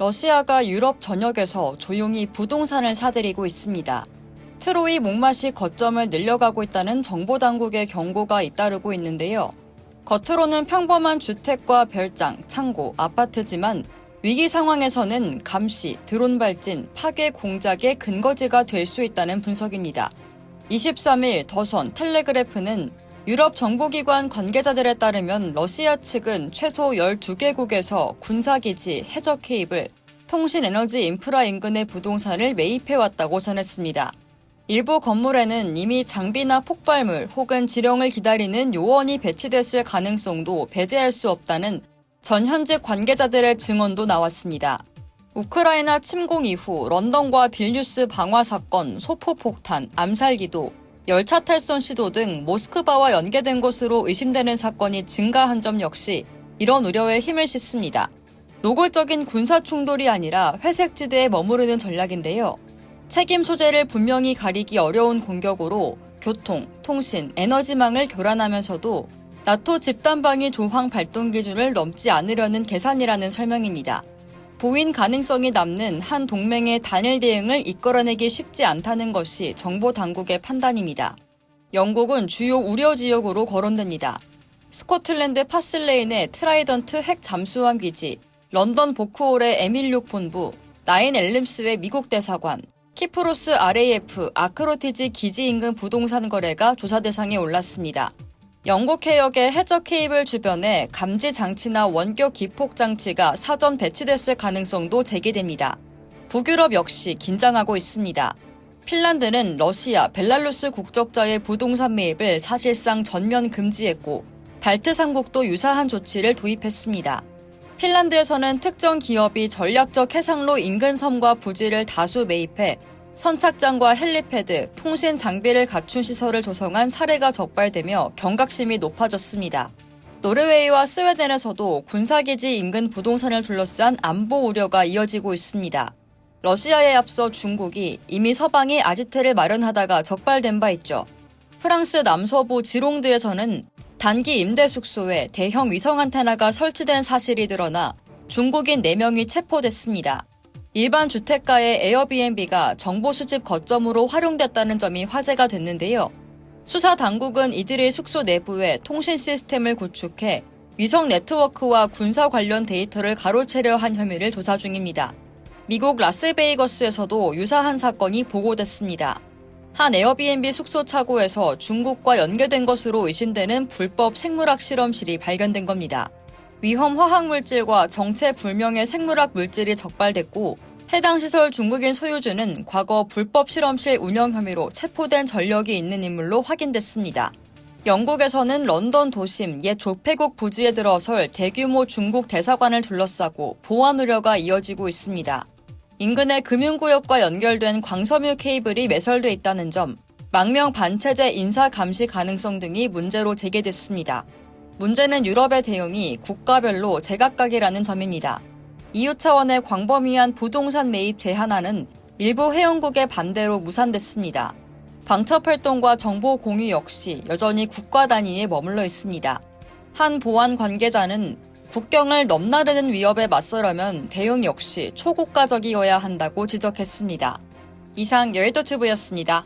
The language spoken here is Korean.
러시아가 유럽 전역에서 조용히 부동산을 사들이고 있습니다. 트로이 목마시 거점을 늘려가고 있다는 정보당국의 경고가 잇따르고 있는데요. 겉으로는 평범한 주택과 별장, 창고, 아파트지만 위기 상황에서는 감시, 드론 발진, 파괴 공작의 근거지가 될 수 있다는 분석입니다. 23일 더선 텔레그래프는 유럽 정보기관 관계자들에 따르면 러시아 측은 최소 12개국에서 군사기지, 해저 케이블, 통신 에너지 인프라 인근의 부동산을 매입해왔다고 전했습니다. 일부 건물에는 이미 장비나 폭발물 혹은 지령을 기다리는 요원이 배치됐을 가능성도 배제할 수 없다는 전 현직 관계자들의 증언도 나왔습니다. 우크라이나 침공 이후 런던과 빌뉴스 방화 사건, 소포폭탄, 암살기도, 열차 탈선 시도 등 모스크바와 연계된 것으로 의심되는 사건이 증가한 점 역시 이런 우려에 힘을 싣습니다. 노골적인 군사 충돌이 아니라 회색지대에 머무르는 전략인데요. 책임 소재를 분명히 가리기 어려운 공격으로 교통, 통신, 에너지망을 교란하면서도 나토 집단방위 조항 발동 기준을 넘지 않으려는 계산이라는 설명입니다. 보인 가능성이 남는 한 동맹의 단일 대응을 이끌어내기 쉽지 않다는 것이 정보 당국의 판단입니다. 영국은 주요 우려 지역으로 거론됩니다. 스코틀랜드 파슬레인의 트라이던트 핵 잠수함 기지, 런던 보크홀의 에밀6 본부, 나인 엘림스의 미국 대사관, 키프로스 RAF 아크로티지 기지 인근 부동산 거래가 조사 대상에 올랐습니다. 영국 해역의 해저 케이블 주변에 감지 장치나 원격 기폭 장치가 사전 배치됐을 가능성도 제기됩니다. 북유럽 역시 긴장하고 있습니다. 핀란드는 러시아, 벨라루스 국적자의 부동산 매입을 사실상 전면 금지했고 발트 3국도 유사한 조치를 도입했습니다. 핀란드에서는 특정 기업이 전략적 해상로 인근 섬과 부지를 다수 매입해 선착장과 헬리패드, 통신 장비를 갖춘 시설을 조성한 사례가 적발되며 경각심이 높아졌습니다. 노르웨이와 스웨덴에서도 군사기지 인근 부동산을 둘러싼 안보 우려가 이어지고 있습니다. 러시아에 앞서 중국이 이미 서방이 아지트를 마련하다가 적발된 바 있죠. 프랑스 남서부 지롱드에서는 단기 임대 숙소에 대형 위성 안테나가 설치된 사실이 드러나 중국인 4명이 체포됐습니다. 일반 주택가의 에어비앤비가 정보 수집 거점으로 활용됐다는 점이 화제가 됐는데요. 수사 당국은 이들의 숙소 내부에 통신 시스템을 구축해 위성 네트워크와 군사 관련 데이터를 가로채려 한 혐의를 조사 중입니다. 미국 라스베이거스에서도 유사한 사건이 보고됐습니다. 한 에어비앤비 숙소 차고에서 중국과 연계된 것으로 의심되는 불법 생물학 실험실이 발견된 겁니다. 위험 화학물질과 정체 불명의 생물학 물질이 적발됐고 해당 시설 중국인 소유주는 과거 불법 실험실 운영 혐의로 체포된 전력이 있는 인물로 확인됐습니다. 영국에서는 런던 도심 옛 조폐국 부지에 들어설 대규모 중국 대사관을 둘러싸고 보안 우려가 이어지고 있습니다. 인근의 금융구역과 연결된 광섬유 케이블이 매설돼 있다는 점, 망명 반체제 인사 감시 가능성 등이 문제로 제기됐습니다. 문제는 유럽의 대응이 국가별로 제각각이라는 점입니다. EU 차원의 광범위한 부동산 매입 제한안은 일부 회원국의 반대로 무산됐습니다. 방첩 활동과 정보 공유 역시 여전히 국가 단위에 머물러 있습니다. 한 보안 관계자는 국경을 넘나드는 위협에 맞서려면 대응 역시 초국가적이어야 한다고 지적했습니다. 이상 여의도튜브였습니다.